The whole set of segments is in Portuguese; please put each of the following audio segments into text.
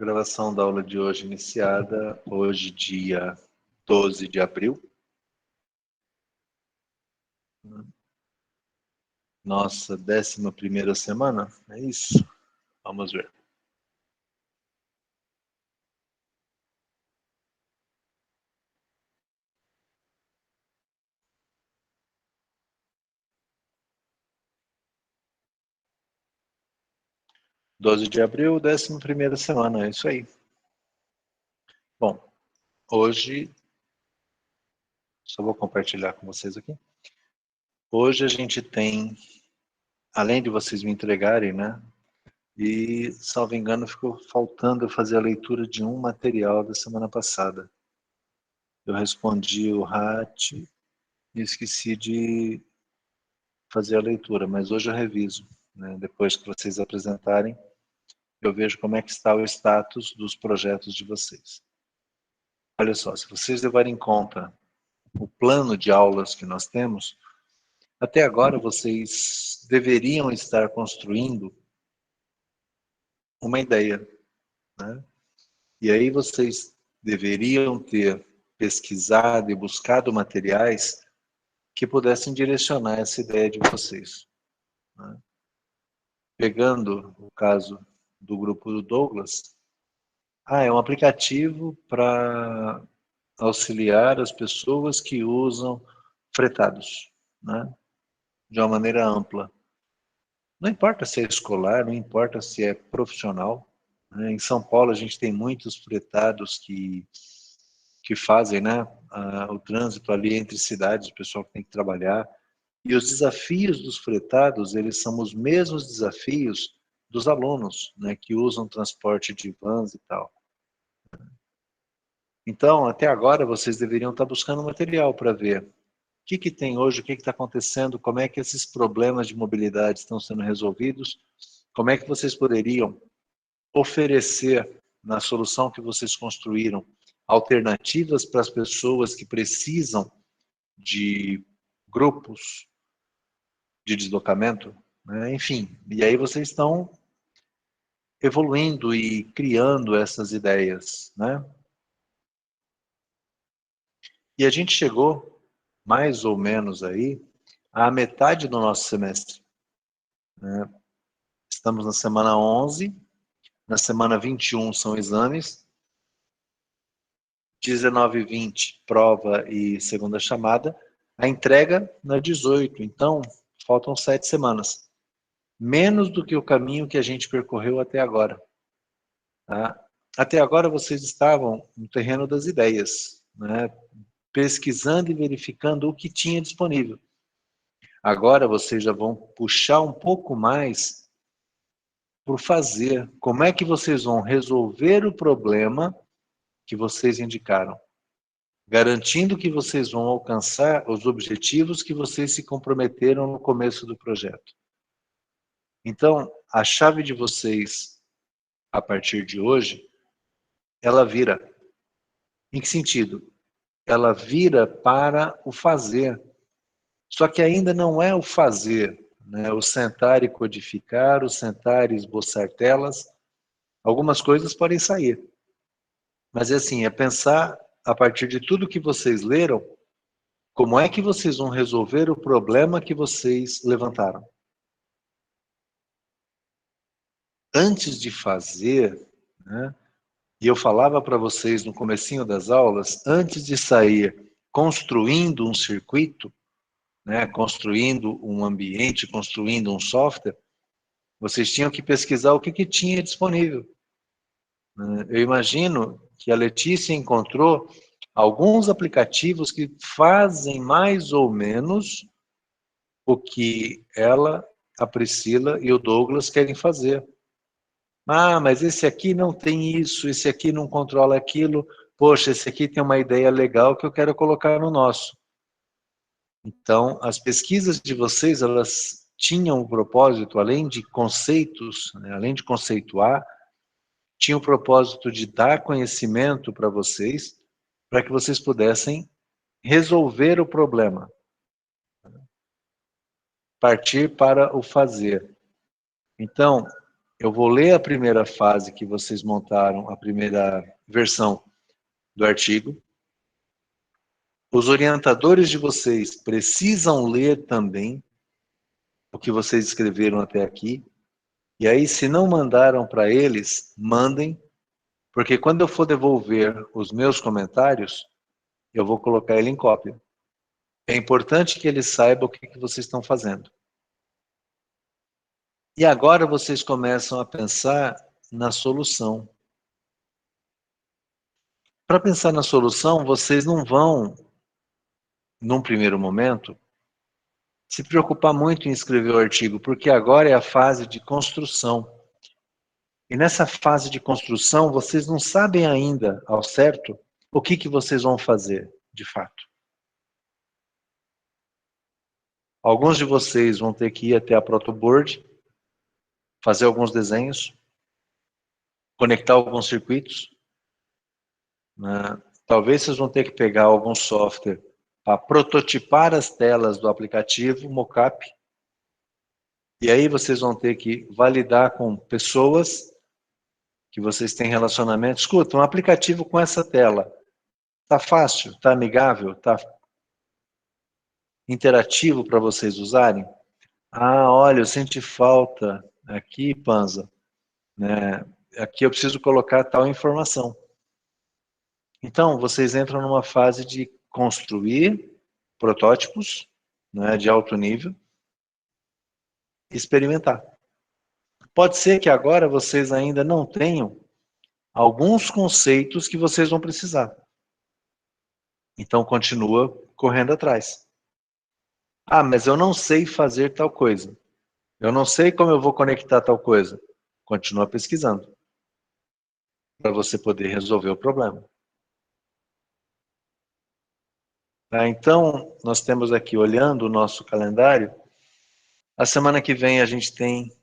Gravação da aula de hoje iniciada, hoje dia 12 de abril. Nossa 11ª semana, é isso? Vamos ver. Doze de abril, 11ª semana, é isso aí. Bom, hoje, só vou compartilhar com vocês aqui. Hoje a gente tem, além de vocês me entregarem, né? E, salvo engano, ficou faltando eu fazer a leitura de um material da semana passada. Eu respondi o RAT e esqueci de fazer a leitura, mas hoje eu reviso, né? Depois que vocês apresentarem, eu vejo como é que está o status dos projetos de vocês. Olha só, se vocês levarem em conta o plano de aulas que nós temos, até agora vocês deveriam estar construindo uma ideia, né? E aí vocês deveriam ter pesquisado e buscado materiais que pudessem direcionar essa ideia de vocês, né? Pegando o caso do grupo do Douglas, é um aplicativo para auxiliar as pessoas que usam fretados, né? De uma maneira ampla. Não importa se é escolar, não importa se é profissional, né? Em São Paulo a gente tem muitos fretados que fazem, né, o trânsito ali entre cidades, o pessoal que tem que trabalhar. E os desafios dos fretados, eles são os mesmos desafios dos alunos, né, que usam transporte de vans e tal. Então, até agora, vocês deveriam estar buscando material para ver o que tem hoje, o que está acontecendo, como é que esses problemas de mobilidade estão sendo resolvidos, como é que vocês poderiam oferecer, na solução que vocês construíram, alternativas para as pessoas que precisam de grupos de deslocamento, né? Enfim, e aí vocês estão evoluindo e criando essas ideias, né? E a gente chegou, mais ou menos aí, à metade do nosso semestre, né? Estamos na semana 11, na semana 21 são exames, 19 e 20 prova e segunda chamada, a entrega na 18, então faltam 7 semanas. Menos do que o caminho que a gente percorreu até agora, tá? Até agora vocês estavam no terreno das ideias, né? Pesquisando e verificando o que tinha disponível. Agora vocês já vão puxar um pouco mais por fazer. Como é que vocês vão resolver o problema que vocês indicaram? Garantindo que vocês vão alcançar os objetivos que vocês se comprometeram no começo do projeto. Então, a chave de vocês, a partir de hoje, ela vira. Em que sentido? Ela vira para o fazer. Só que ainda não é o fazer, né? O sentar e codificar, o sentar e esboçar telas. Algumas coisas podem sair. Mas é assim, é pensar, a partir de tudo que vocês leram, como é que vocês vão resolver o problema que vocês levantaram. Antes de fazer, né? E eu falava para vocês no comecinho das aulas, antes de sair construindo um circuito, né, construindo um ambiente, construindo um software, vocês tinham que pesquisar o que tinha disponível. Eu imagino que a Letícia encontrou alguns aplicativos que fazem mais ou menos o que ela, a Priscila e o Douglas querem fazer. Mas esse aqui não tem isso, esse aqui não controla aquilo, poxa, esse aqui tem uma ideia legal que eu quero colocar no nosso. Então, as pesquisas de vocês, elas tinham o propósito, além de conceitos, né, além de conceituar, tinham o propósito de dar conhecimento para vocês, para que vocês pudessem resolver o problema. Partir para o fazer. Então, eu vou ler a primeira fase que vocês montaram, a primeira versão do artigo. Os orientadores de vocês precisam ler também o que vocês escreveram até aqui. E aí, se não mandaram para eles, mandem, porque quando eu for devolver os meus comentários, eu vou colocar ele em cópia. É importante que eles saibam o que vocês estão fazendo. E agora vocês começam a pensar na solução. Para pensar na solução, vocês não vão, num primeiro momento, se preocupar muito em escrever o artigo, porque agora é a fase de construção. E nessa fase de construção, vocês não sabem ainda, ao certo, o que vocês vão fazer, de fato. Alguns de vocês vão ter que ir até a protoboard, fazer alguns desenhos, conectar alguns circuitos, né? Talvez vocês vão ter que pegar algum software para prototipar as telas do aplicativo, mockup, e aí vocês vão ter que validar com pessoas que vocês têm relacionamento. Escuta, um aplicativo com essa tela, tá fácil, tá amigável, tá interativo para vocês usarem? Ah, olha, eu senti falta aqui, Panza, né? Aqui eu preciso colocar tal informação. Então, vocês entram numa fase de construir protótipos, né, de alto nível, e experimentar. Pode ser que agora vocês ainda não tenham alguns conceitos que vocês vão precisar. Então, continua correndo atrás. Ah, mas eu não sei fazer tal coisa. Eu não sei como eu vou conectar tal coisa. Continua pesquisando, para você poder resolver o problema. Tá, então, nós temos aqui, olhando o nosso calendário, a semana que vem a gente tem...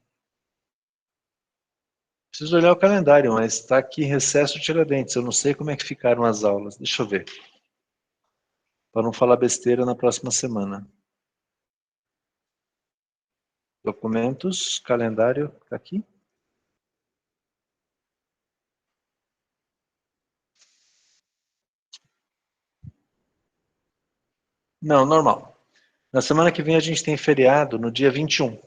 Preciso olhar o calendário, mas está aqui recesso Tiradentes. Eu não sei como é que ficaram as aulas. Deixa eu ver. Para não falar besteira na próxima semana. Documentos, calendário, está aqui? Não, normal. Na semana que vem a gente tem feriado no dia 21.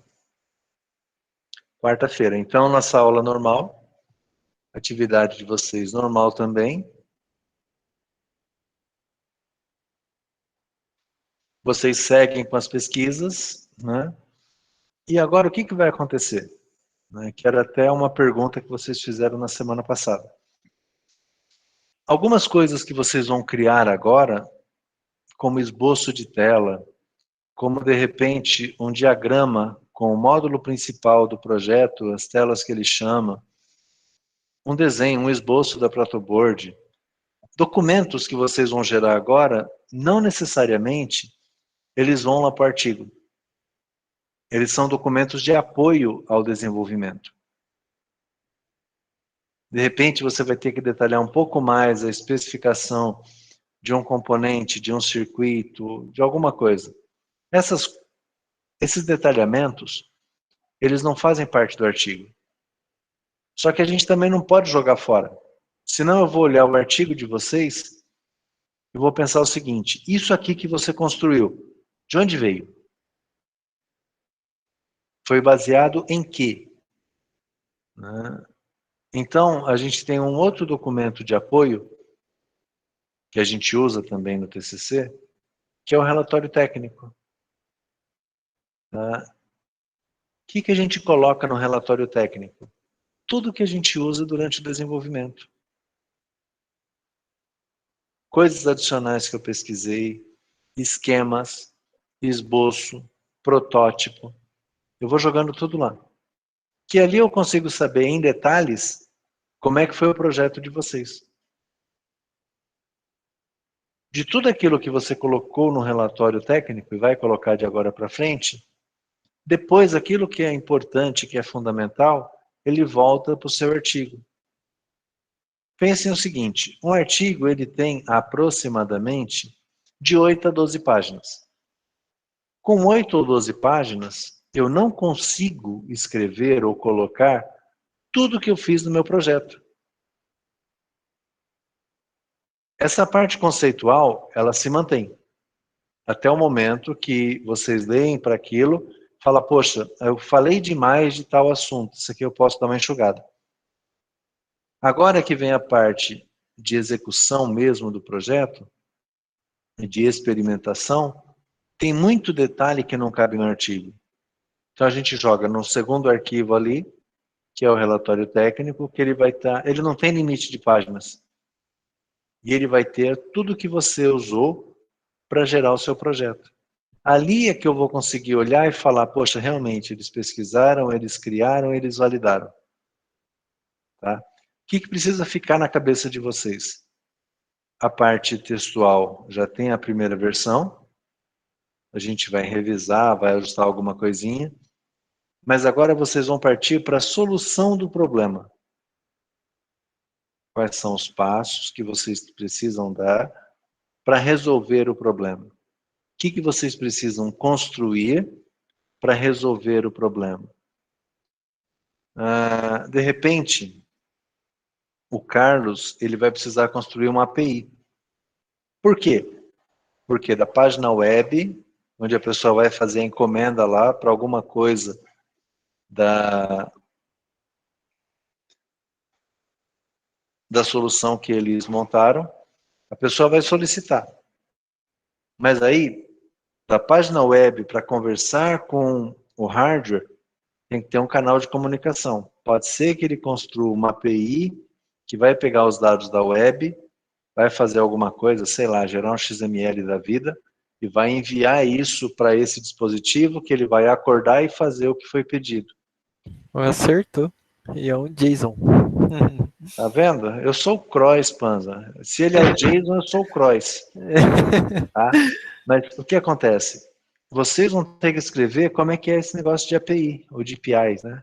Quarta-feira. Então, nossa aula normal, atividade de vocês normal também. Vocês seguem com as pesquisas, né? E agora o que vai acontecer? Que era até uma pergunta que vocês fizeram na semana passada. Algumas coisas que vocês vão criar agora, como esboço de tela, como de repente um diagrama com o módulo principal do projeto, as telas que ele chama, um desenho, um esboço da protoboard, documentos que vocês vão gerar agora, não necessariamente eles vão lá para o artigo. Eles são documentos de apoio ao desenvolvimento. De repente você vai ter que detalhar um pouco mais a especificação de um componente, de um circuito, de alguma coisa. Esses detalhamentos, eles não fazem parte do artigo. Só que a gente também não pode jogar fora. Senão eu vou olhar o artigo de vocês e vou pensar o seguinte, isso aqui que você construiu, de onde veio? Foi baseado em quê? Então, a gente tem um outro documento de apoio, que a gente usa também no TCC, que é o relatório técnico. O que a gente coloca no relatório técnico? Tudo que a gente usa durante o desenvolvimento. Coisas adicionais que eu pesquisei, esquemas, esboço, protótipo. Eu vou jogando tudo lá. Que ali eu consigo saber em detalhes como é que foi o projeto de vocês. De tudo aquilo que você colocou no relatório técnico e vai colocar de agora para frente, depois aquilo que é importante, que é fundamental, ele volta para o seu artigo. Pensem o seguinte, um artigo ele tem aproximadamente de 8 a 12 páginas. Com 8 ou 12 páginas, eu não consigo escrever ou colocar tudo que eu fiz no meu projeto. Essa parte conceitual, ela se mantém. Até o momento que vocês leem para aquilo, fala, poxa, eu falei demais de tal assunto, isso aqui eu posso dar uma enxugada. Agora que vem a parte de execução mesmo do projeto, de experimentação, tem muito detalhe que não cabe no artigo. Então a gente joga no segundo arquivo ali, que é o relatório técnico, que ele vai estar, ele não tem limite de páginas. E ele vai ter tudo que você usou para gerar o seu projeto. Ali é que eu vou conseguir olhar e falar, poxa, realmente, eles pesquisaram, eles criaram, eles validaram. Tá? O que precisa ficar na cabeça de vocês? A parte textual já tem a primeira versão, a gente vai revisar, vai ajustar alguma coisinha, mas agora vocês vão partir para a solução do problema. Quais são os passos que vocês precisam dar para resolver o problema? O que vocês precisam construir para resolver o problema? De repente, o Carlos ele vai precisar construir uma API. Por quê? Porque da página web, onde a pessoa vai fazer a encomenda lá para alguma coisa da solução que eles montaram, a pessoa vai solicitar. Mas aí, da página web para conversar com o hardware, tem que ter um canal de comunicação. Pode ser que ele construa uma API que vai pegar os dados da web, vai fazer alguma coisa, sei lá, gerar um XML da vida, e vai enviar isso para esse dispositivo que ele vai acordar e fazer o que foi pedido. Acertou. E é um JSON. Tá vendo? Eu sou o Croix, Panza. Se ele é o Jason, eu sou o Croix. Tá? Mas o que acontece? Vocês vão ter que escrever como é que é esse negócio de API, ou de APIs, né?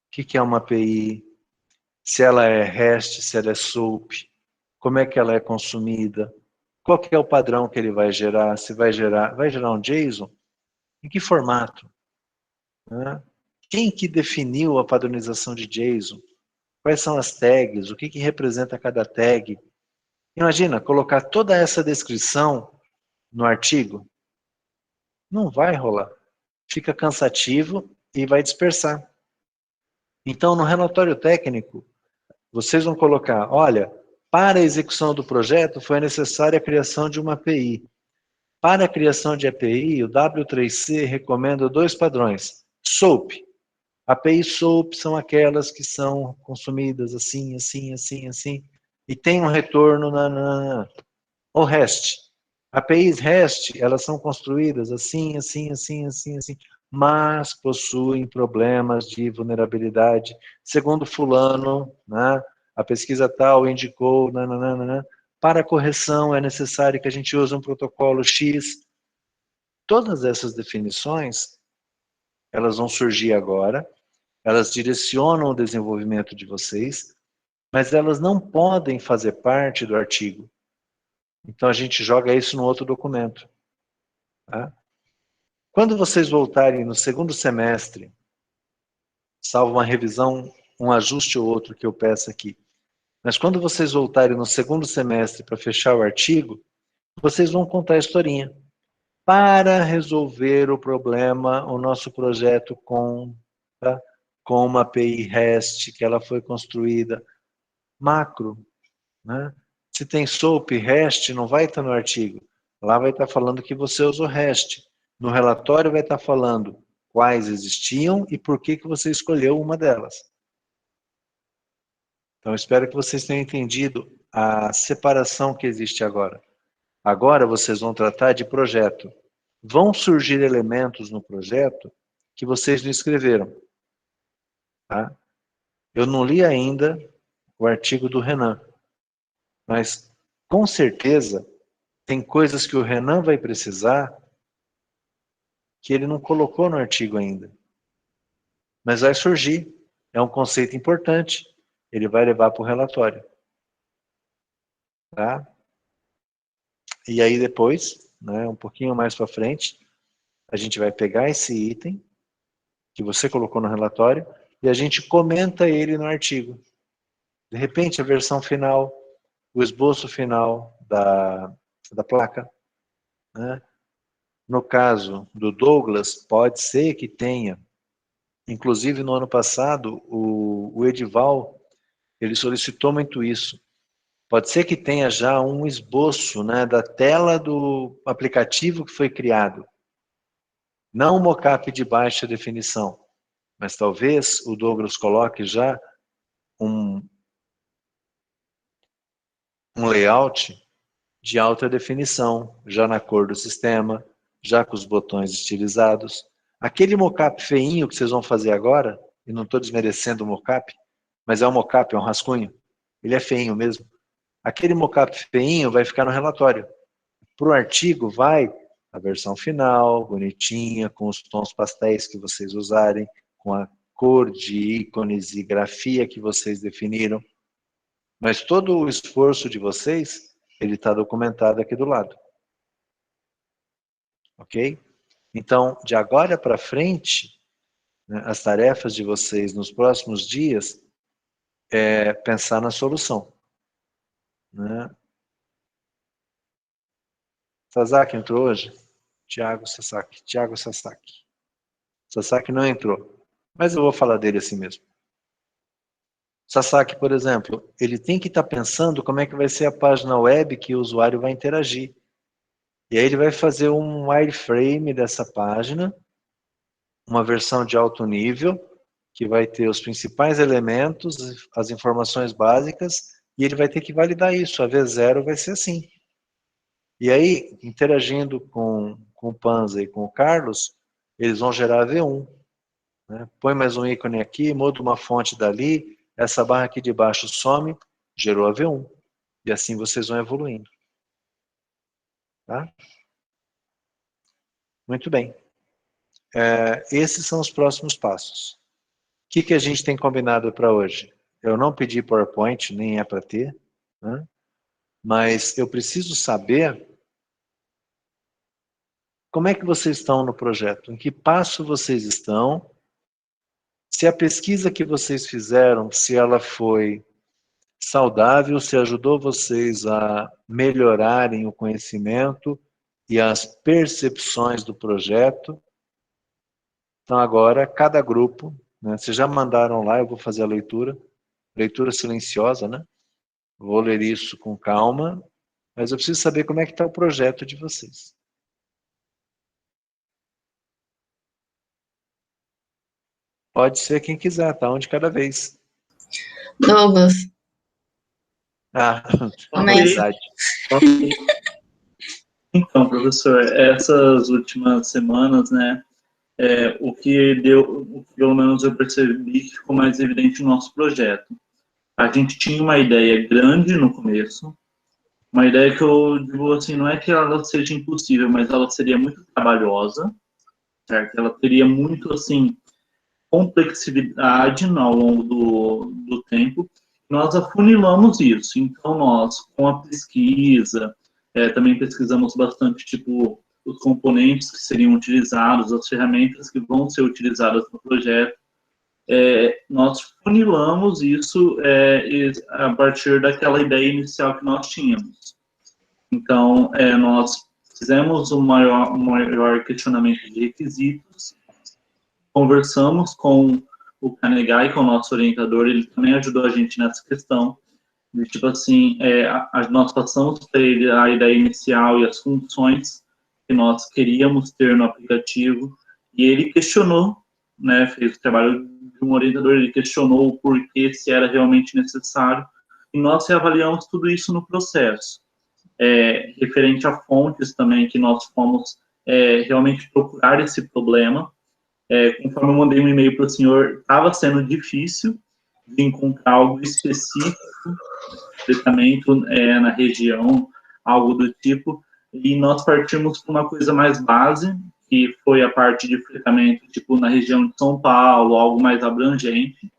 O que é uma API? Se ela é REST, se ela é SOAP, como é que ela é consumida, qual que é o padrão que ele vai gerar, se vai gerar um JSON, em que formato, né? Quem que definiu a padronização de JSON, quais são as tags, o que representa cada tag. Imagina, colocar toda essa descrição no artigo, não vai rolar, fica cansativo e vai dispersar. Então, no relatório técnico, vocês vão colocar, olha, para a execução do projeto foi necessária a criação de uma API. Para a criação de API, o W3C recomenda 2 padrões. SOAP. API SOAP são aquelas que são consumidas assim, assim, assim, assim, e tem um retorno ou REST. APIs REST, elas são construídas assim, assim, assim, assim, assim, mas possuem problemas de vulnerabilidade. Segundo fulano, né, a pesquisa tal indicou, nananana, para correção é necessário que a gente use um protocolo X. Todas essas definições, elas vão surgir agora, elas direcionam o desenvolvimento de vocês, mas elas não podem fazer parte do artigo. Então a gente joga isso no outro documento. Tá? Quando vocês voltarem no segundo semestre, salvo uma revisão, um ajuste ou outro que eu peço aqui, mas quando vocês voltarem no segundo semestre para fechar o artigo, vocês vão contar a historinha. Para resolver o problema, o nosso projeto conta com uma API REST, que ela foi construída macro. Né? Se tem SOAP, REST, não vai estar no artigo. Lá vai estar falando que você usou REST. No relatório vai estar falando quais existiam e por que você escolheu uma delas. Então, espero que vocês tenham entendido a separação que existe agora. Agora vocês vão tratar de projeto. Vão surgir elementos no projeto que vocês não escreveram. Tá? Eu não li ainda o artigo do Renan, mas com certeza tem coisas que o Renan vai precisar que ele não colocou no artigo ainda. Mas vai surgir. É um conceito importante. Ele vai levar para o relatório. Tá? E aí depois, né, um pouquinho mais para frente, a gente vai pegar esse item que você colocou no relatório e a gente comenta ele no artigo. De repente, a versão final, o esboço final da placa, né? No caso do Douglas, pode ser que tenha, inclusive no ano passado, o Edival, ele solicitou muito isso. Pode ser que tenha já um esboço, né, da tela do aplicativo que foi criado. Não um mockup de baixa definição, mas talvez o Douglas coloque já um layout de alta definição, já na cor do sistema, já com os botões estilizados. Aquele mockup feinho que vocês vão fazer agora, e não estou desmerecendo o mockup, mas é um mockup, é um rascunho, ele é feinho mesmo. Aquele mockup feinho vai ficar no relatório. Para o artigo vai a versão final, bonitinha, com os tons pastéis que vocês usarem, com a cor de ícones e grafia que vocês definiram. Mas todo o esforço de vocês, ele está documentado aqui do lado. Ok? Então, de agora para frente, né, as tarefas de vocês nos próximos dias é pensar na solução. Né? Sasaki entrou hoje? Tiago Sasaki. Sasaki não entrou, mas eu vou falar dele assim mesmo. Sasaki, por exemplo, ele tem que estar pensando como é que vai ser a página web que o usuário vai interagir. E aí ele vai fazer um wireframe dessa página, uma versão de alto nível, que vai ter os principais elementos, as informações básicas, e ele vai ter que validar isso. A V0 vai ser assim. E aí, interagindo com o Panza e com o Carlos, eles vão gerar a V1. Né? Põe mais um ícone aqui, muda uma fonte dali, essa barra aqui de baixo some, gerou a V1. E assim vocês vão evoluindo. Tá? Muito bem. Esses são os próximos passos. O que a gente tem combinado para hoje? Eu não pedi PowerPoint, nem é para ter, né? Mas eu preciso saber como é que vocês estão no projeto, em que passo vocês estão, se a pesquisa que vocês fizeram, se ela foi saudável, se ajudou vocês a melhorarem o conhecimento e as percepções do projeto. Então agora, cada grupo, né, vocês já mandaram lá, eu vou fazer a leitura silenciosa, né? Vou ler isso com calma, mas eu preciso saber como é que está o projeto de vocês. Pode ser quem quiser, tá? Um de cada vez. Douglas. Ah, Começa. verdade. Ok. Então, professor, essas últimas semanas, né, o que pelo menos eu percebi que ficou mais evidente no nosso projeto. A gente tinha uma ideia grande no começo, uma ideia que eu digo assim, não é que ela seja impossível, mas ela seria muito trabalhosa, certo? Ela teria muito, assim, complexidade ao longo do tempo. Nós afunilamos isso. Então, nós, com a pesquisa, também pesquisamos bastante, tipo, os componentes que seriam utilizados, as ferramentas que vão ser utilizadas no projeto. Nós funilamos isso a partir daquela ideia inicial que nós tínhamos. Então, nós fizemos um maior questionamento de requisitos, conversamos com o Canegai, que é o nosso orientador, ele também ajudou a gente nessa questão, de tipo assim, nós passamos para ele a ideia inicial e as funções que nós queríamos ter no aplicativo, e ele questionou, né, fez o trabalho de um orientador, ele questionou o porquê, se era realmente necessário, e nós reavaliamos tudo isso no processo. Referente a fontes também, que nós fomos realmente procurar esse problema. Conforme eu mandei um e-mail para o senhor, estava sendo difícil de encontrar algo específico, tratamento na região, algo do tipo, e nós partimos para uma coisa mais base, que foi a parte de fretamento, tipo, na região de São Paulo, algo mais abrangente,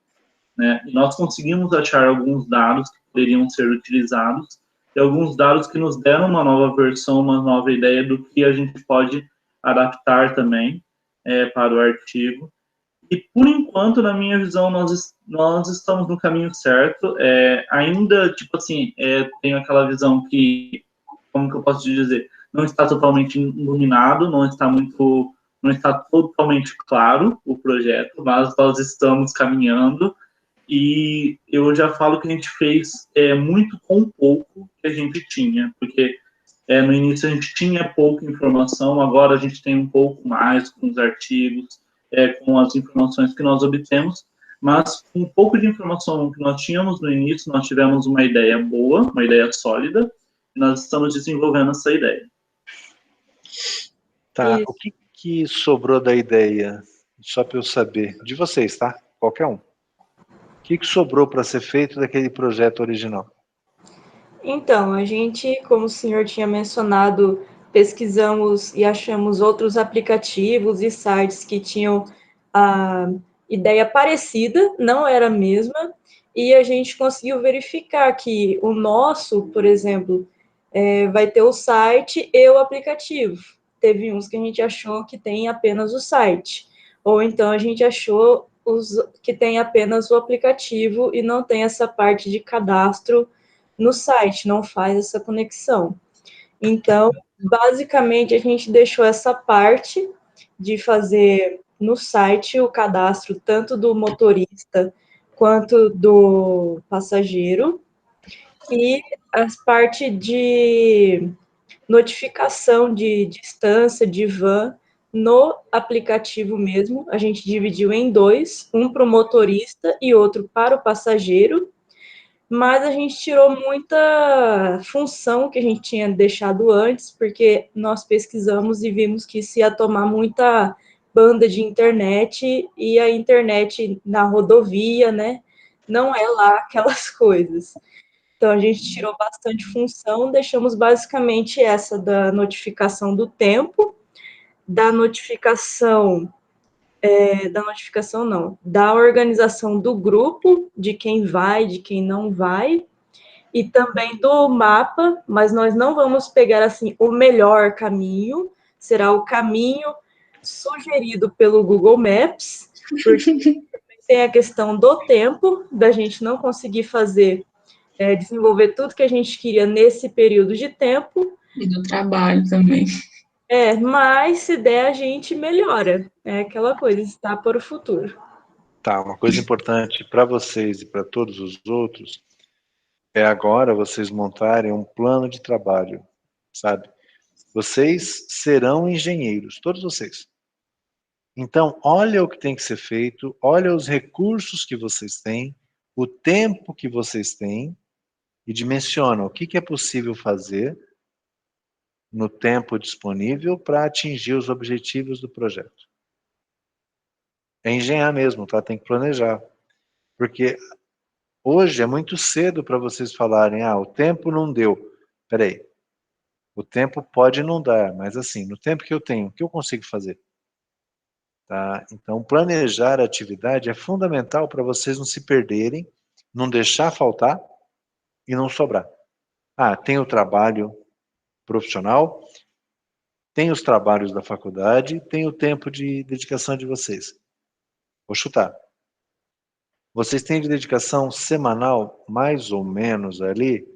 né? E nós conseguimos achar alguns dados que poderiam ser utilizados, e alguns dados que nos deram uma nova versão, uma nova ideia do que a gente pode adaptar também para o artigo. E, por enquanto, na minha visão, nós estamos no caminho certo. Ainda, tipo assim, tenho aquela visão que, como que eu posso dizer, não está totalmente iluminado, não está totalmente claro o projeto, mas nós estamos caminhando. E eu já falo que a gente fez muito com o pouco que a gente tinha, porque no início a gente tinha pouca informação, agora a gente tem um pouco mais com os artigos, com as informações que nós obtemos, mas com um pouco de informação que nós tínhamos no início, nós tivemos uma ideia boa, uma ideia sólida, e nós estamos desenvolvendo essa ideia. Tá, o que sobrou da ideia? Só para eu saber, de vocês, tá? Qualquer um. O que sobrou para ser feito daquele projeto original? Então, a gente, como o senhor tinha mencionado, pesquisamos e achamos outros aplicativos e sites que tinham a ideia parecida, não era a mesma, e a gente conseguiu verificar que o nosso, por exemplo, vai ter o site e o aplicativo. Teve uns que a gente achou que tem apenas o site, ou então a gente achou que tem apenas o aplicativo e não tem essa parte de cadastro no site, não faz essa conexão. Então, basicamente, a gente deixou essa parte de fazer no site o cadastro tanto do motorista quanto do passageiro, e as partes de notificação de distância, de van, no aplicativo mesmo, a gente dividiu em dois, um para o motorista e outro para o passageiro, mas a gente tirou muita função que a gente tinha deixado antes, porque nós pesquisamos e vimos que isso ia tomar muita banda de internet, e a internet na rodovia, né, não é lá aquelas coisas. Então, a gente tirou bastante função, deixamos basicamente essa da notificação do tempo, da notificação não, da organização do grupo, de quem vai, de quem não vai, e também do mapa, mas nós não vamos pegar, assim, o melhor caminho, será o caminho sugerido pelo Google Maps, porque tem a questão do tempo, da gente não conseguir desenvolver tudo que a gente queria nesse período de tempo. E do trabalho também. Mas se der, a gente melhora. É aquela coisa, está para o futuro. Tá, uma coisa importante para vocês e para todos os outros é agora vocês montarem um plano de trabalho, sabe? Vocês serão engenheiros, todos vocês. Então, olha o que tem que ser feito, olha os recursos que vocês têm, o tempo que vocês têm, e dimensiona o que é possível fazer no tempo disponível para atingir os objetivos do projeto. É engenhar mesmo, tá? Tem que planejar. Porque hoje é muito cedo para vocês falarem, o tempo não deu. Peraí, o tempo pode não dar, mas assim, no tempo que eu tenho, o que eu consigo fazer? Tá? Então, planejar a atividade é fundamental para vocês não se perderem, não deixar faltar e não sobrar. Tem o trabalho profissional, tem os trabalhos da faculdade, tem o tempo de dedicação de vocês. Vou chutar. Vocês têm de dedicação semanal, mais ou menos ali,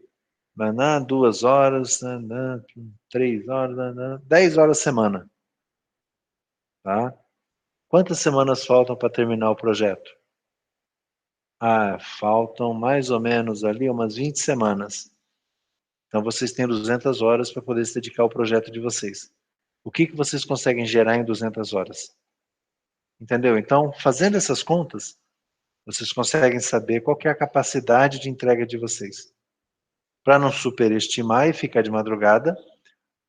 2 horas, 3 horas, 10 horas semana. Tá? Quantas semanas faltam para terminar o projeto? Faltam mais ou menos ali umas 20 semanas. Então vocês têm 200 horas para poder se dedicar ao projeto de vocês. O que vocês conseguem gerar em 200 horas? Entendeu? Então, fazendo essas contas, vocês conseguem saber qual que é a capacidade de entrega de vocês. Para não superestimar e ficar de madrugada,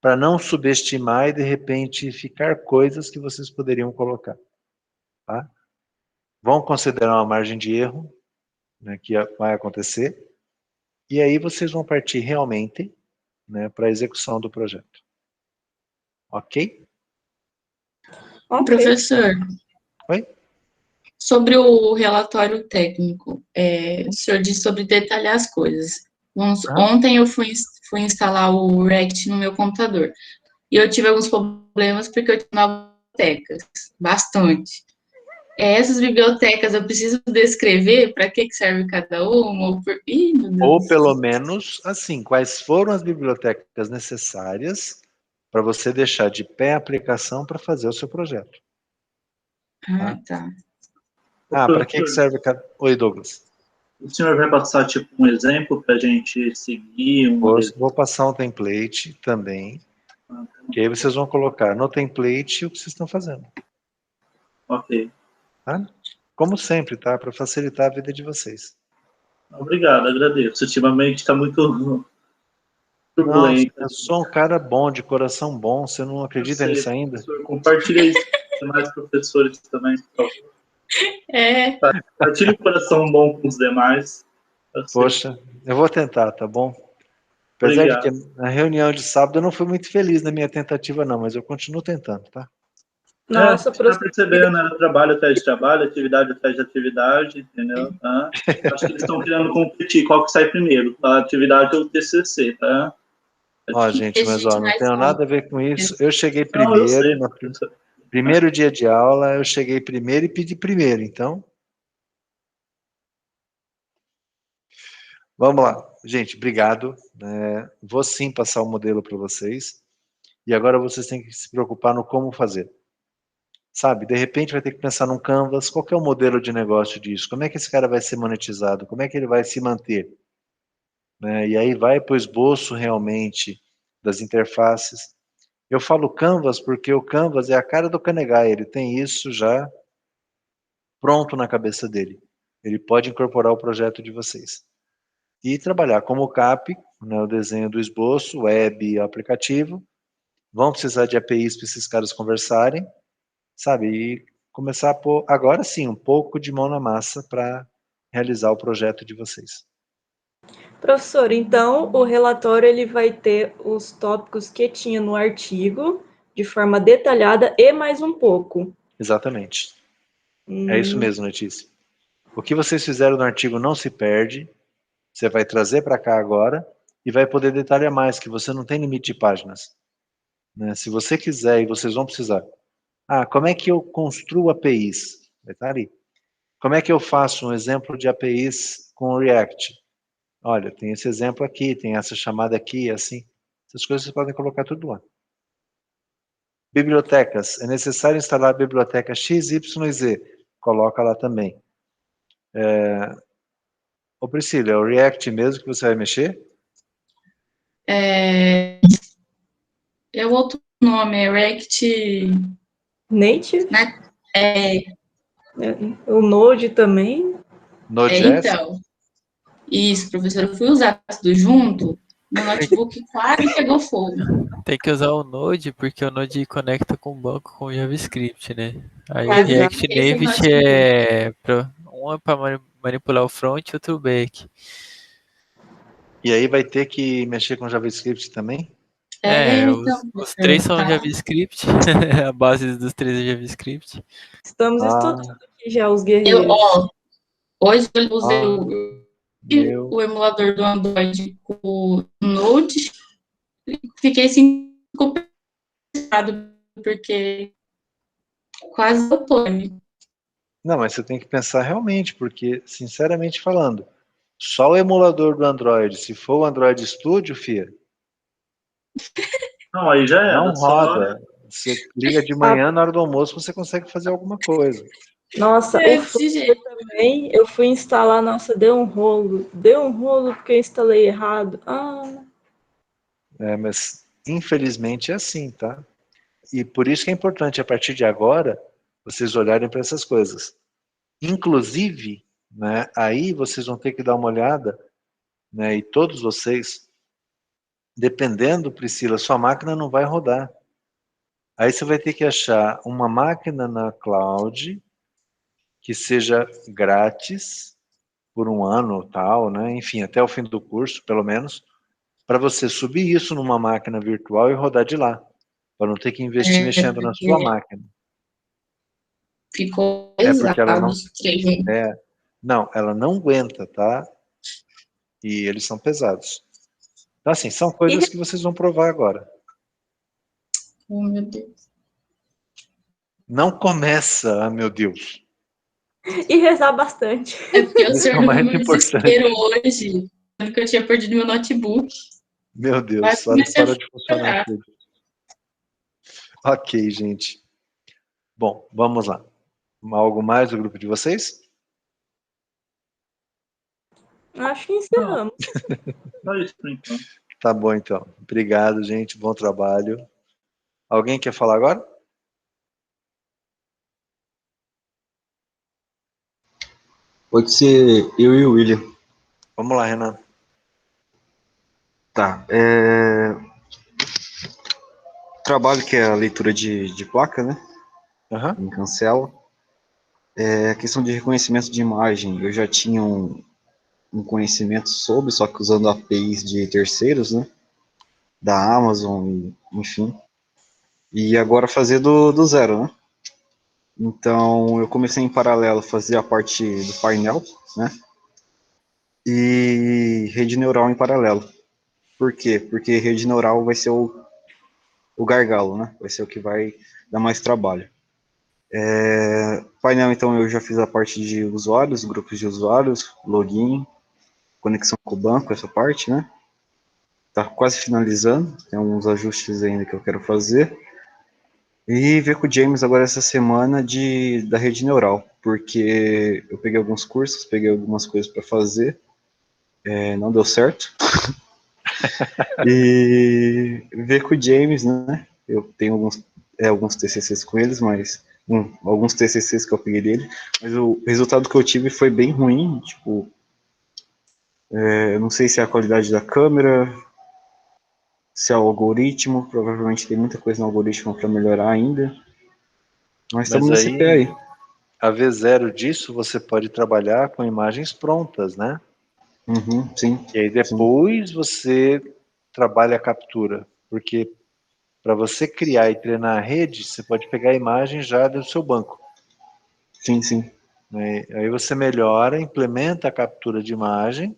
para não subestimar e de repente ficar coisas que vocês poderiam colocar. Tá? Vão considerar uma margem de erro, né, que vai acontecer, e aí vocês vão partir realmente, né, para a execução do projeto. Ok? Professor. Oi? Sobre o relatório técnico, o senhor disse sobre detalhar as coisas. Ontem eu fui instalar o React no meu computador, e eu tive alguns problemas porque eu tinha novas teclas, bastante. Essas bibliotecas eu preciso descrever para que serve cada uma? Ih, meu Deus Ou do pelo céu. menos, assim, quais foram as bibliotecas necessárias para você deixar de pé a aplicação para fazer o seu projeto. Ah, tá. Ah, para que Professor, serve cada... Oi, Douglas. o senhor vai passar tipo um exemplo para a gente seguir um modelo? Vou passar um template também, que aí vocês vão colocar no template o que vocês estão fazendo, Ok. tá? Como sempre, tá? Para facilitar a vida de vocês. Obrigado, agradeço. Ultimamente está muito Não, turbulento. eu sou um cara bom, de coração bom, você não Eu acredita sei, nisso ainda? professor. Compartilha isso com demais professores também, por favor. É, Compartilhe o coração bom com os demais. Eu sei. Poxa, eu vou tentar, tá bom? Apesar de que Obrigado. na reunião de sábado eu não fui muito feliz na minha tentativa, não, mas eu continuo tentando, tá? Nossa, Você está professor, percebendo, né? Trabalho atrás de trabalho, atividade atrás de atividade, entendeu? Tá? Acho que eles estão querendo competir. Qual que sai primeiro? A atividade ou o TCC, tá? Ó, gente, mas ó, gente não mais tenho nada a ver com isso. Eu cheguei Não, eu primeiro, sei, no professor. primeiro dia de aula, eu cheguei primeiro e pedi primeiro, então, vamos lá. Gente, obrigado. Vou sim passar o modelo para vocês. E agora vocês têm que se preocupar no como fazer. Sabe, de repente vai ter que pensar num Canvas, qual que é o modelo de negócio disso? Como é que esse cara vai ser monetizado? Como é que ele vai se manter? Né? E aí vai para o esboço realmente das interfaces. Eu falo Canvas porque o Canvas é a cara do Canegai, ele tem isso já pronto na cabeça dele. Ele pode incorporar o projeto de vocês. E trabalhar como CAP, né, o desenho do esboço, web e aplicativo. Vão precisar de APIs para esses caras conversarem, sabe? E começar a pôr, agora sim, um pouco de mão na massa para realizar o projeto de vocês. professor, então o relatório ele vai ter os tópicos que tinha no artigo de forma detalhada e mais um pouco. Exatamente. É isso mesmo, Letícia. O que vocês fizeram no artigo não se perde, você vai trazer para cá agora e vai poder detalhar mais, que você não tem limite de páginas. Né? Se você quiser, e vocês vão precisar. Ah, como é que eu construo APIs? Vai estar ali. Como é que eu faço um exemplo de APIs com o React? Olha, tem esse exemplo aqui, tem essa chamada aqui, assim. Essas coisas vocês podem colocar tudo lá. Bibliotecas. É necessário instalar a biblioteca XYZ. Coloca lá também. Ô Priscila, é o React mesmo que você vai mexer? é o outro nome, é React, Native, né? É, o Node também. Node.js? então, isso, professor, eu fui usar tudo junto, meu notebook quase pegou fogo. Tem que usar o Node, porque o Node conecta com o banco com JavaScript, né? Aí o Quase React fiquei sem Native notebook. um é para manipular o front e outro o back. E aí vai ter que mexer com JavaScript também? É, Então, os três professor, são tá. JavaScript, a base dos três é JavaScript. Estamos estudando Ah, aqui já os Eu, guerreiros. ó, hoje eu usei ah, meu. o emulador do Android com o Node, fiquei assim, complicado, porque quase deu pane. Não, mas você tem que pensar realmente, porque, sinceramente falando, só o emulador do Android, se for o Android Studio, fia, Não, aí já não era. Só roda. Você liga de Ah, manhã, na hora do almoço, você consegue fazer alguma coisa. nossa, o É, desse Flutter jeito. também, eu fui instalar, nossa, deu um rolo porque eu instalei errado. Ah, Mas, infelizmente, é assim, tá? E por isso que é importante, a partir de agora, vocês olharem para essas coisas. Inclusive, né, aí vocês vão ter que dar uma olhada, né, e todos vocês, dependendo, Priscila, sua máquina não vai rodar. Aí você vai ter que achar uma máquina na cloud que seja grátis por um ano, tal, né? Enfim, até o fim do curso, pelo menos, para você subir isso numa máquina virtual e rodar de lá, para não ter que investir mexendo na sua Porque máquina. ficou É porque ela pesado não os três juntos. não, ela não aguenta, tá? E eles são pesados. Então, assim, são coisas que vocês vão provar agora. Oh, meu Deus. Não começa, ah, meu Deus. E rezar bastante. É porque o Isso é senhor o não mais viu meu importante. desespero hoje, quando que eu tinha perdido meu notebook. Meu Deus, Quase hora que comecei a para de funcionar chorar. tudo. Ok, gente. Bom, vamos lá. Algo mais do grupo de vocês? Acho que Não, encerramos. só isso por enquanto. Tá bom, então. Obrigado, gente. Bom trabalho. Alguém quer falar agora? Pode ser eu e o William. Vamos lá, Renan. Tá. Trabalho que é a leitura de placa, né? Aham. Em Cancela. A questão de reconhecimento de imagem, eu já tinha um conhecimento sobre, só que usando APIs de terceiros, né? Da Amazon, enfim. E agora fazer do zero, né? Então, eu comecei em paralelo a fazer a parte do painel, né? E rede neural em paralelo. Por quê? Porque rede neural vai ser o gargalo, né? Vai ser o que vai dar mais trabalho. Painel, então, eu já fiz a parte de usuários, grupos de usuários, login, conexão com o banco, essa parte, né? Tá quase finalizando, tem alguns ajustes ainda que eu quero fazer. E ver com o James agora essa semana da rede neural, porque eu peguei alguns cursos, peguei algumas coisas para fazer, não deu certo. E ver com o James, né? Eu tenho alguns TCCs com eles, mas alguns TCCs que eu peguei dele, mas o resultado que eu tive foi bem ruim, tipo, eu não sei se é a qualidade da câmera, se é o algoritmo, provavelmente tem muita coisa no algoritmo para melhorar ainda, mas estamos Mas nesse pé aí, aí. a V0 disso, você pode trabalhar com imagens prontas, né? Uhum, sim, E aí sim, depois você trabalha a captura. Porque para você criar e treinar a rede, você pode pegar a imagem já do seu banco. sim, sim. Né? Aí você melhora, implementa a captura de imagem,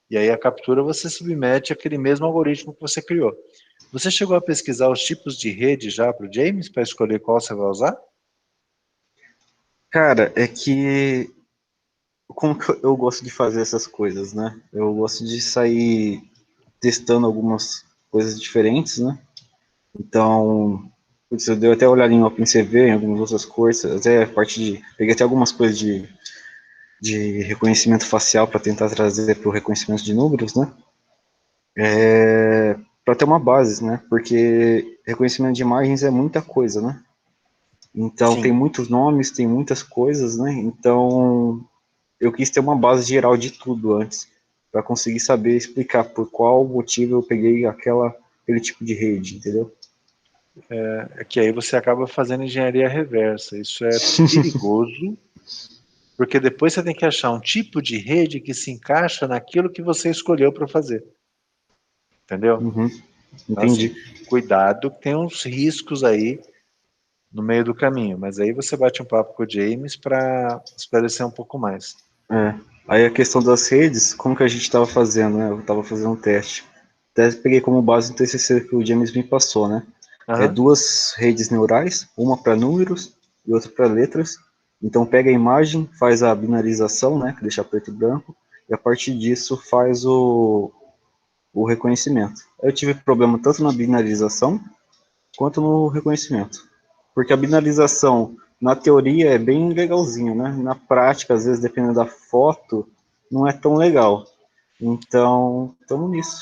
e aí a captura você submete àquele mesmo algoritmo que você criou. Você chegou a pesquisar os tipos de rede já para o James, para escolher qual você vai usar? Cara, é que como que eu gosto de fazer essas coisas, né? Eu gosto de sair testando algumas coisas diferentes, né? Então, putz, eu dei até uma olhada em OpenCV, em algumas outras coisas, até a parte de. Peguei até algumas coisas de reconhecimento facial para tentar trazer para o reconhecimento de números, né? Para ter uma base, né? Porque reconhecimento de imagens é muita coisa, né? Então, Sim. tem muitos nomes, tem muitas coisas, né? Então, eu quis ter uma base geral de tudo antes, para conseguir saber explicar por qual motivo eu peguei aquele tipo de rede, entendeu? É que aí você acaba fazendo engenharia reversa. Isso é perigoso, porque depois você tem que achar um tipo de rede que se encaixa naquilo que você escolheu para fazer. Entendeu? Uhum, Então, assim, entendi. cuidado, tem uns riscos aí no meio do caminho, mas aí você bate um papo com o James para esclarecer um pouco mais. É. Aí a questão das redes, como que a gente estava fazendo, né? Eu estava fazendo um teste. Até peguei como base o TCC que o James me passou, né? Aham. Duas redes neurais, uma para números e outra para letras. Então pega a imagem, faz a binarização, né? Que deixa preto e branco, e a partir disso faz o reconhecimento. Eu tive problema tanto na binarização quanto no reconhecimento. Porque a binarização, na teoria, é bem legalzinho, né? Na prática, às vezes, dependendo da foto, não é tão legal. Então, estamos nisso.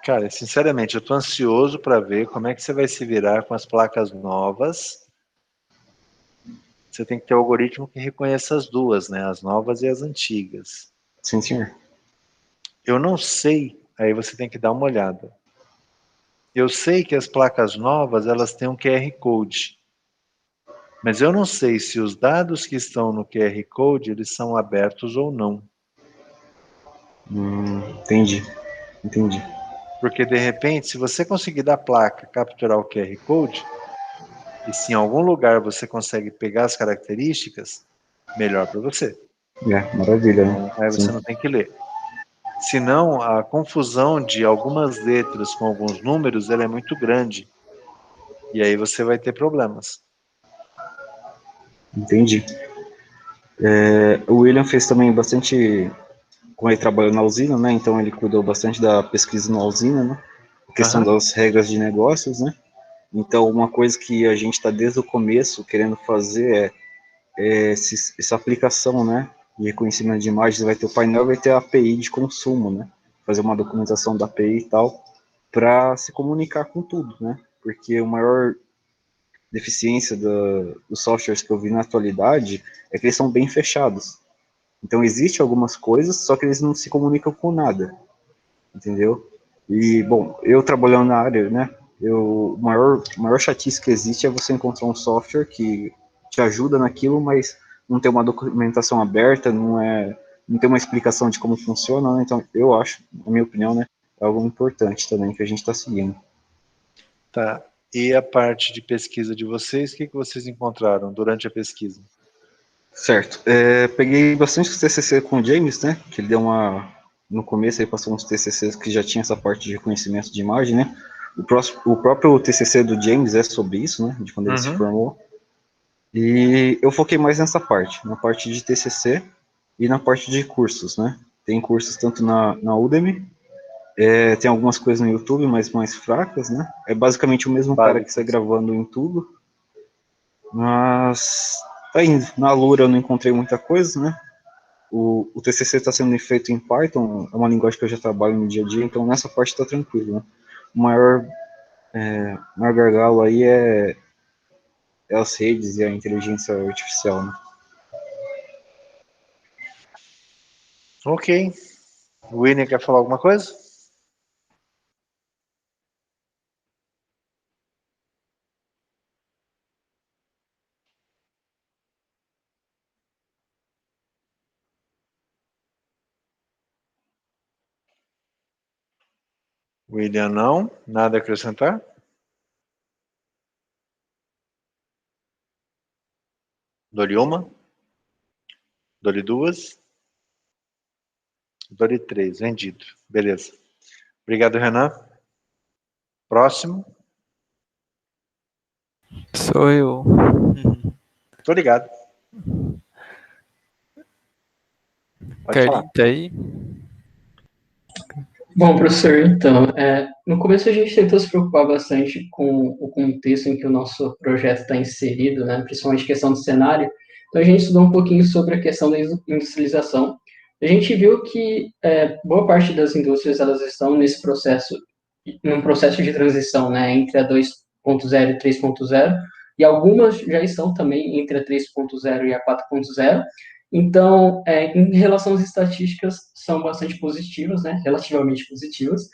Cara, sinceramente, eu tô ansioso para ver como é que você vai se virar com as placas novas. Você tem que ter um algoritmo que reconheça as duas, né? As novas e as antigas. Sim, senhor. Eu não sei, aí você tem que dar uma olhada. Eu sei que as placas novas, elas têm um QR Code. Mas eu não sei se os dados que estão no QR Code, eles são abertos ou não. Entendi. Entendi. Porque, de repente, se você conseguir da placa capturar o QR Code, e se em algum lugar você consegue pegar as características, melhor para você. Maravilha, Então, né? aí Sim. você não tem que ler. Senão, a confusão de algumas letras com alguns números, ela é muito grande. E aí você vai ter problemas. Entendi. O William fez também bastante, como ele trabalhou na usina, né? Então ele cuidou bastante da pesquisa na usina, né? A questão das regras de negócios, né? Então uma coisa que a gente está desde o começo querendo fazer essa aplicação, né? De reconhecimento de imagens, vai ter o painel, vai ter a API de consumo, né? Fazer uma documentação da API e tal, para se comunicar com tudo, né? Porque o maior deficiência dos softwares que eu vi na atualidade é que eles são bem fechados. Então, existe algumas coisas, só que eles não se comunicam com nada, entendeu? E, bom, eu trabalhando na área, né, o maior chatice que existe é você encontrar um software que te ajuda naquilo, mas não tem uma documentação aberta, não tem uma explicação de como funciona, né? Então, eu acho, na minha opinião, né, é algo importante também que a gente está seguindo. Tá. E a parte de pesquisa de vocês, o que vocês encontraram durante a pesquisa? Certo. Peguei bastante TCC com o James, né? Que ele deu no começo ele passou uns TCCs que já tinha essa parte de reconhecimento de imagem, né? O próprio TCC do James é sobre isso, né? De quando ele se formou. E eu foquei mais nessa parte, na parte de TCC e na parte de cursos, né? Tem cursos tanto na Udemy, tem algumas coisas no YouTube, mas mais fracas, né? É basicamente o mesmo cara que está gravando em tudo. Mas tá indo. Na Lura eu não encontrei muita coisa, né? O TCC está sendo feito em Python, é uma linguagem que eu já trabalho no dia a dia, então nessa parte está tranquilo, né? O maior gargalo aí é as redes e a inteligência artificial, né? Ok. O Winnie quer falar alguma coisa? William não, nada a acrescentar? Dou-lhe uma? Dou-lhe duas? Dou-lhe três, vendido. Beleza. Obrigado, Renan. Próximo. Sou eu. Tô ligado. Pode falar. Carlinhos tá aí? Bom, professor, então, no começo a gente tentou se preocupar bastante com o contexto em que o nosso projeto está inserido, né, principalmente questão do cenário. Então a gente estudou um pouquinho sobre a questão da industrialização. A gente viu que boa parte das indústrias elas estão num processo de transição, né, entre a 2.0 e 3.0, e algumas já estão também entre a 3.0 e a 4.0. Então, em relação às estatísticas, são bastante positivas, né, relativamente positivas.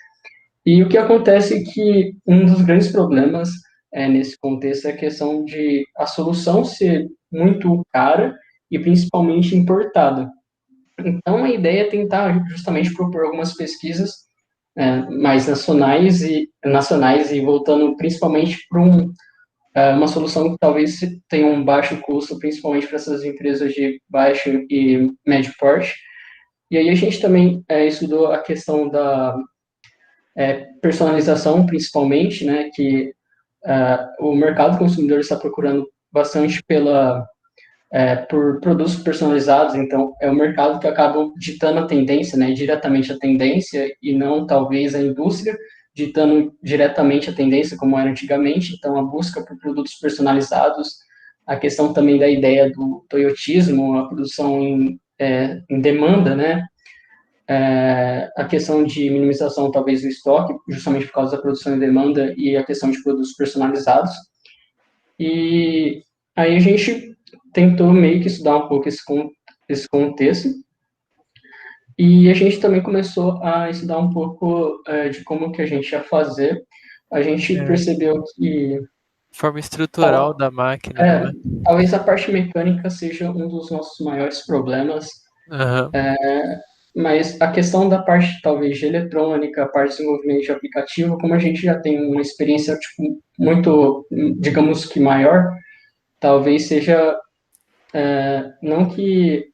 E o que acontece é que um dos grandes problemas nesse contexto é a questão de a solução ser muito cara e principalmente importada. Então, a ideia é tentar justamente propor algumas pesquisas mais nacionais e voltando principalmente para uma solução que talvez tenha um baixo custo, principalmente para essas empresas de baixo e médio porte. E aí a gente também estudou a questão da personalização, principalmente, né, que o mercado consumidor está procurando bastante por produtos personalizados, então é o mercado que acaba ditando a tendência, né, diretamente a tendência, e não talvez a indústria ditando diretamente a tendência, como era antigamente. Então a busca por produtos personalizados, a questão também da ideia do toyotismo, a produção em demanda, né, a questão de minimização talvez do estoque, justamente por causa da produção em demanda, e a questão de produtos personalizados. E aí a gente tentou meio que estudar um pouco esse contexto, e a gente também começou a estudar um pouco de como que a gente ia fazer. A gente percebeu que... Forma estrutural da máquina, não é? Talvez a parte mecânica seja um dos nossos maiores problemas, mas a questão da parte, talvez, de eletrônica, a parte de desenvolvimento de aplicativo, como a gente já tem uma experiência muito, digamos que maior, talvez seja, não que,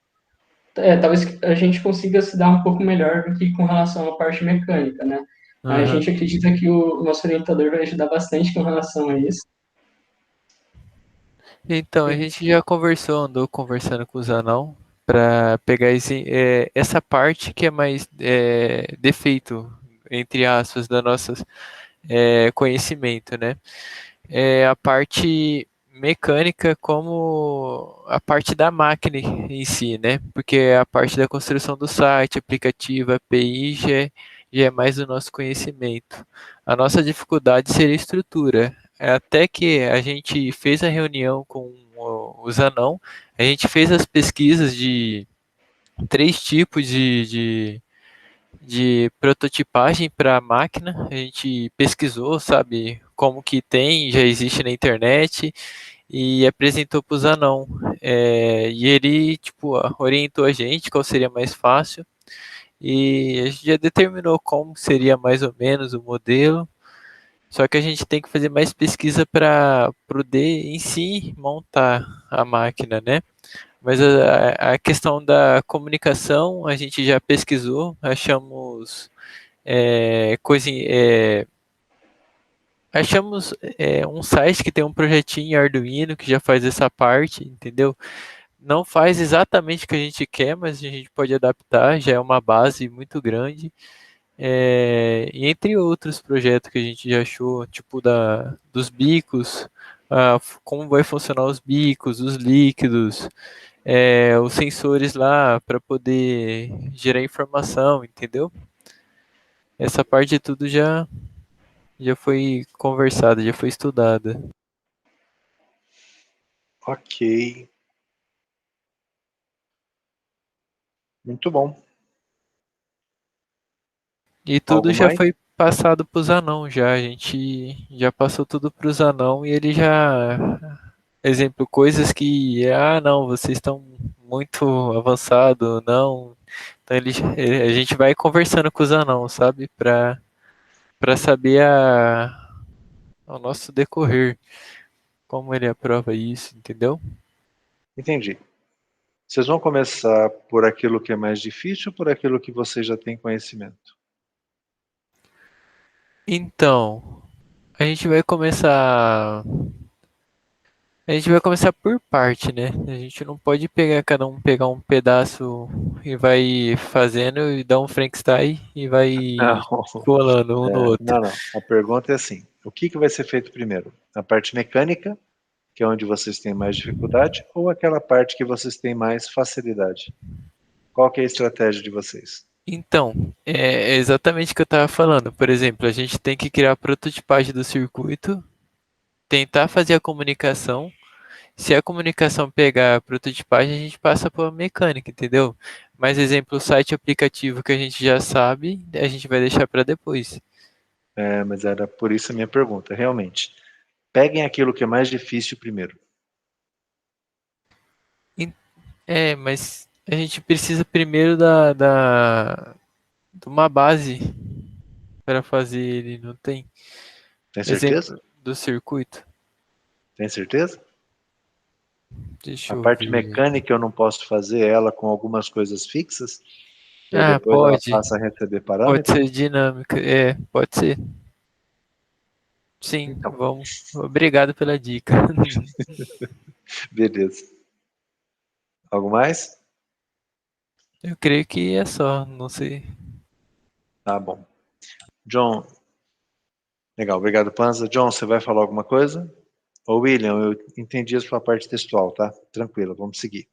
talvez a gente consiga se dar um pouco melhor do que com relação à parte mecânica, né? A gente acredita que o nosso orientador vai ajudar bastante com relação a isso. Então, a gente já andou conversando com o Zanão, para pegar essa parte que é mais defeito, entre aspas, da nossa conhecimento, né? A parte mecânica como a parte da máquina em si, né? Porque a parte da construção do site, aplicativo, API já é mais do nosso conhecimento. A nossa dificuldade seria a estrutura. Até que a gente fez a reunião com o Zanon, a gente fez as pesquisas de 3 tipos de prototipagem para a máquina. A gente pesquisou, sabe, como que tem, já existe na internet e apresentou para o Zanon. E ele, tipo, orientou a gente qual seria mais fácil e a gente já determinou como seria mais ou menos o modelo. Só que a gente tem que fazer mais pesquisa para poder em si montar a máquina, né? Mas a questão da comunicação a gente já pesquisou, achamos coisa, achamos um site que tem um projetinho em Arduino que já faz essa parte, entendeu? Não faz exatamente o que a gente quer, mas a gente pode adaptar, já é uma base muito grande. E entre outros projetos que a gente já achou, tipo dos bicos, como vai funcionar os bicos, os líquidos, os sensores lá para poder gerar informação, entendeu? Essa parte de tudo já foi conversada, já foi estudada. Ok. Muito bom. E tudo Algo já mais? foi passado para os anão já. A gente já passou tudo para os anão e ele já. Exemplo, coisas que, não, vocês estão muito avançado, não. Então a gente vai conversando com os anão, sabe? Para saber o nosso decorrer, como ele aprova isso, entendeu? Entendi. Vocês vão começar por aquilo que é mais difícil ou por aquilo que você já tem conhecimento? Então, a gente vai começar. A gente vai começar por parte, né? A gente não pode pegar cada um pegar um pedaço e vai fazendo e dar um Frankenstein e vai Não, colando um no outro. não. A pergunta é assim: o que vai ser feito primeiro? A parte mecânica, que é onde vocês têm mais dificuldade, ou aquela parte que vocês têm mais facilidade? Qual que é a estratégia de vocês? Então, é exatamente o que eu estava falando. Por exemplo, a gente tem que criar a prototipagem do circuito, tentar fazer a comunicação. Se a comunicação pegar a prototipagem, a gente passa para a mecânica, entendeu? Mas exemplo, o site aplicativo que a gente já sabe, a gente vai deixar para depois. Mas era por isso a minha pergunta, realmente. Peguem aquilo que é mais difícil primeiro. Mas a gente precisa primeiro de uma base para fazer ele, não tem? Tem certeza? Exemplo do circuito. Tem certeza? Deixa A eu parte ver. mecânica eu não posso fazer ela com algumas coisas fixas? E aí Ah, depois ela pode. passa a receber Pode parâmetros? ser dinâmica. Pode ser. Sim, Então, vamos. Obrigado pela dica. beleza. Algo mais? Eu creio que é só, não sei. Tá bom. John, legal, obrigado, Panza. John, você vai falar alguma coisa? Ô, William, eu entendi a sua parte textual, tá? Tranquilo, vamos seguir.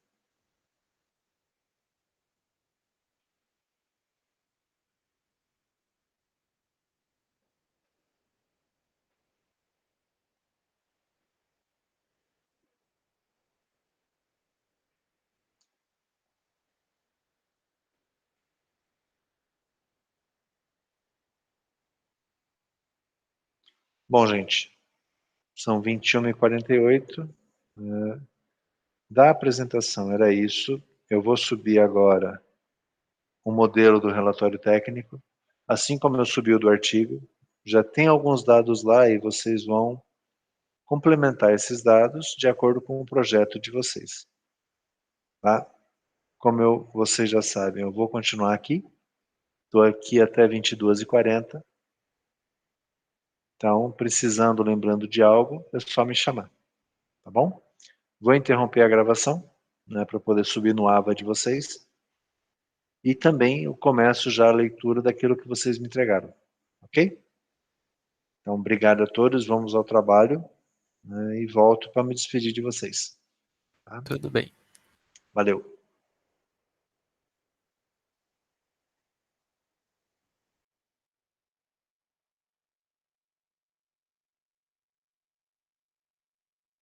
Bom, gente, são 21h48. Da apresentação era isso. Eu vou subir agora o modelo do relatório técnico, assim como eu subi o do artigo. Já tem alguns dados lá e vocês vão complementar esses dados de acordo com o projeto de vocês. Tá? Como vocês já sabem, eu vou continuar aqui. Estou aqui até 22h40. Então, precisando, lembrando de algo, é só me chamar. Tá bom? Vou interromper a gravação. né, para poder subir no AVA de vocês. E também eu começo já a leitura daquilo que vocês me entregaram. Ok? Então, obrigado a todos, vamos ao trabalho, né, e volto para me despedir de vocês. Tá? Tudo bem. Valeu.